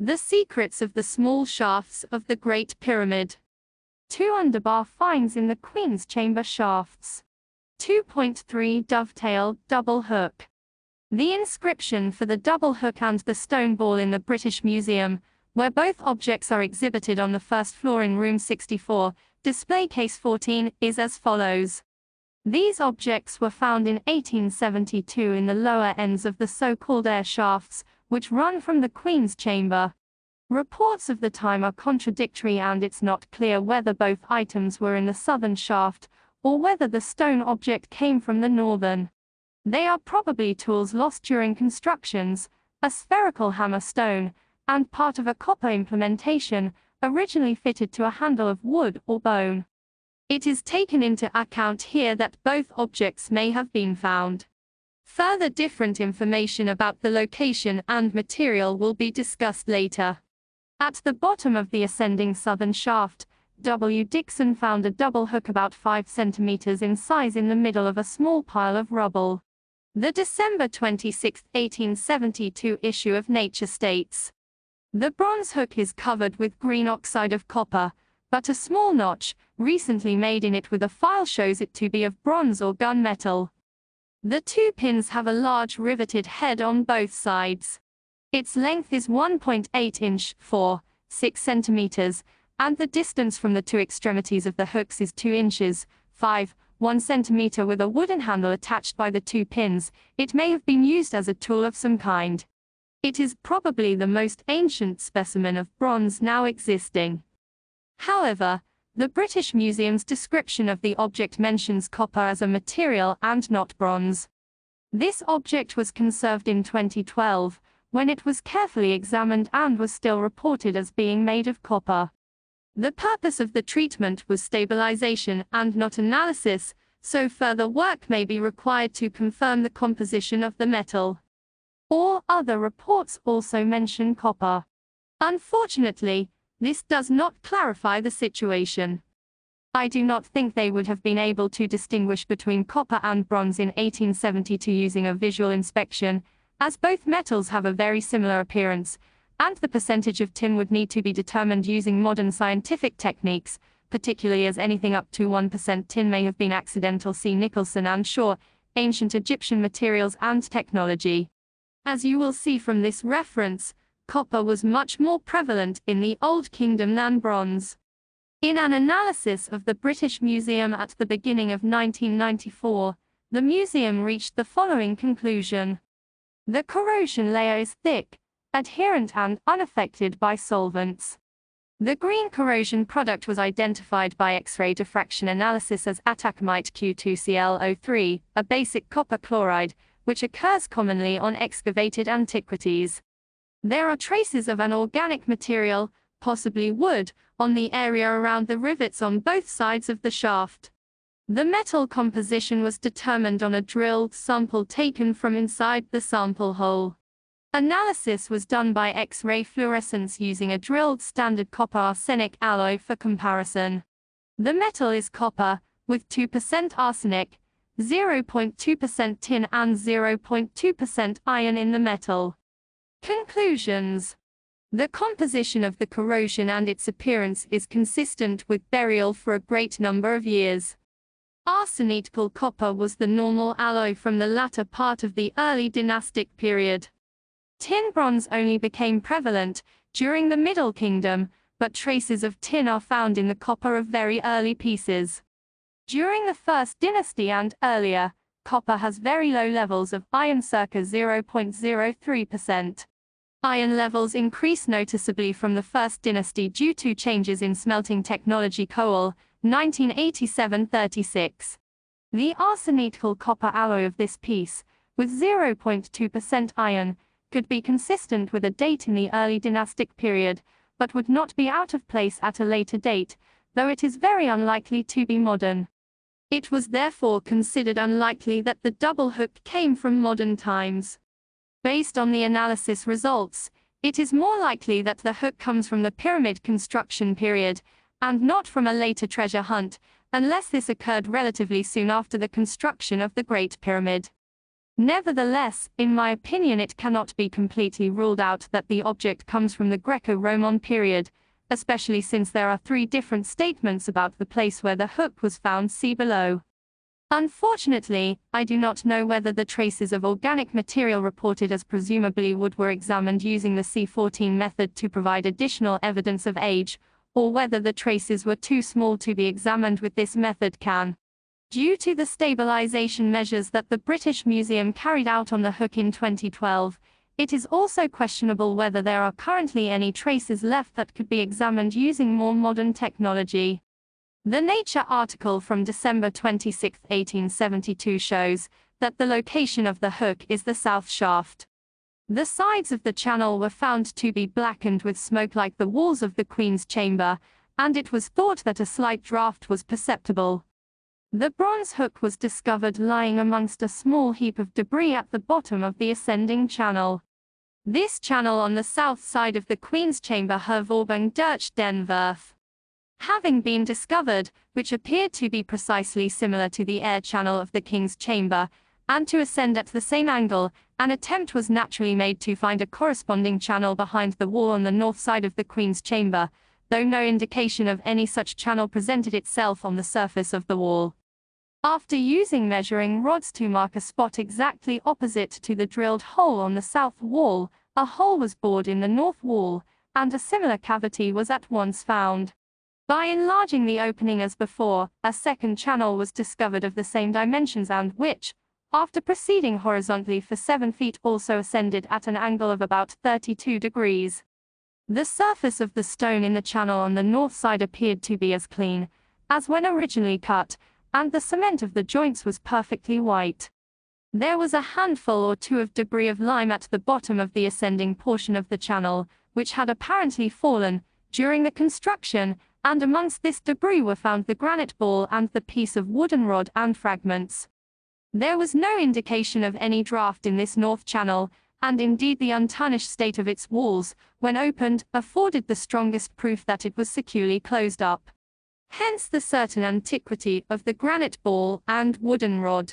The secrets of the small shafts of the Great Pyramid. 2 underbar finds in the Queen's Chamber shafts. 2.3 Dovetail double hook. The inscription for the double hook and the stone ball in the British Museum, where both objects are exhibited on the first floor in room 64, display case 14, is as follows. These objects were found in 1872 in the lower ends of the so-called air shafts, which run from the Queen's Chamber. Reports of the time are contradictory, and it's not clear whether both items were in the southern shaft, or whether the stone object came from the northern. They are probably tools lost during constructions, a spherical hammer stone, and part of a copper implementation, originally fitted to a handle of wood or bone. It is taken into account here that both objects may have been found. Further different information about the location and material will be discussed later. At the bottom of the ascending southern shaft, W. Dixon found a double hook about 5 centimeters in size in the middle of a small pile of rubble. The December 26, 1872 issue of Nature states, "The bronze hook is covered with green oxide of copper, but a small notch, recently made in it with a file, shows it to be of bronze or gunmetal. The 2 pins have a large riveted head on both sides. Its length is 1.8 inch, 4.6 centimeters, and the distance from the 2 extremities of the hooks is 2 inches, 5.1 centimeter, with a wooden handle attached by the 2 pins. It may have been used as a tool of some kind. It is probably the most ancient specimen of bronze now existing." However, the British Museum's description of the object mentions copper as a material and not bronze. This object was conserved in 2012, when it was carefully examined and was still reported as being made of copper. The purpose of the treatment was stabilization and not analysis, so further work may be required to confirm the composition of the metal. All other reports also mention copper. Unfortunately, this does not clarify the situation. I do not think they would have been able to distinguish between copper and bronze in 1872 using a visual inspection, as both metals have a very similar appearance, and the percentage of tin would need to be determined using modern scientific techniques, particularly as anything up to 1% tin may have been accidental. See Nicholson and Shaw, Ancient Egyptian Materials and Technology. As you will see from this reference, copper was much more prevalent in the Old Kingdom than bronze. In an analysis of the British Museum at the beginning of 1994, the museum reached the following conclusion. The corrosion layer is thick, adherent and unaffected by solvents. The green corrosion product was identified by X-ray diffraction analysis as atacamite Q2Cl03, a basic copper chloride, which occurs commonly on excavated antiquities. There are traces of an organic material, possibly wood, on the area around the rivets on both sides of the shaft. The metal composition was determined on a drilled sample taken from inside the sample hole. Analysis was done by X-ray fluorescence using a drilled standard copper arsenic alloy for comparison. The metal is copper, with 2% arsenic, 0.2% tin and 0.2% iron in the metal. Conclusions. The composition of the corrosion and its appearance is consistent with burial for a great number of years. Arsenical copper was the normal alloy from the latter part of the early dynastic period. Tin bronze only became prevalent during the Middle Kingdom, but traces of tin are found in the copper of very early pieces. During the First Dynasty and earlier, copper has very low levels of iron, circa 0.03%. Iron levels increase noticeably from the First Dynasty due to changes in smelting technology. Coal, 1987-36. The arsenical copper alloy of this piece, with 0.2% iron, could be consistent with a date in the early dynastic period, but would not be out of place at a later date, though it is very unlikely to be modern. It was therefore considered unlikely that the double hook came from modern times. Based on the analysis results, it is more likely that the hook comes from the pyramid construction period, and not from a later treasure hunt, unless this occurred relatively soon after the construction of the Great Pyramid. Nevertheless, in my opinion, it cannot be completely ruled out that the object comes from the Greco-Roman period, especially since there are 3 different statements about the place where the hook was found, see below. Unfortunately, I do not know whether the traces of organic material reported as presumably wood were examined using the C14 method to provide additional evidence of age, or whether the traces were too small to be examined with this method can. Due to the stabilization measures that the British Museum carried out on the hook in 2012, it is also questionable whether there are currently any traces left that could be examined using more modern technology. The Nature article from December 26, 1872 shows that the location of the hook is the south shaft. The sides of the channel were found to be blackened with smoke like the walls of the Queen's chamber, and it was thought that a slight draught was perceptible. The bronze hook was discovered lying amongst a small heap of debris at the bottom of the ascending channel. This channel on the south side of the Queen's chamber Hervorben durch den Wurf, having been discovered, which appeared to be precisely similar to the air channel of the King's chamber, and to ascend at the same angle, an attempt was naturally made to find a corresponding channel behind the wall on the north side of the Queen's chamber, though no indication of any such channel presented itself on the surface of the wall. After using measuring rods to mark a spot exactly opposite to the drilled hole on the south wall, a hole was bored in the north wall, and a similar cavity was at once found. By enlarging the opening as before, a second channel was discovered of the same dimensions and which, after proceeding horizontally for 7 feet, also ascended at an angle of about 32 degrees. The surface of the stone in the channel on the north side appeared to be as clean as when originally cut, and the cement of the joints was perfectly white. There was a handful or 2 of debris of lime at the bottom of the ascending portion of the channel, which had apparently fallen during the construction, and amongst this debris were found the granite ball and the piece of wooden rod and fragments. There was no indication of any draught in this north channel, and indeed the untarnished state of its walls, when opened, afforded the strongest proof that it was securely closed up. Hence the certain antiquity of the granite ball and wooden rod.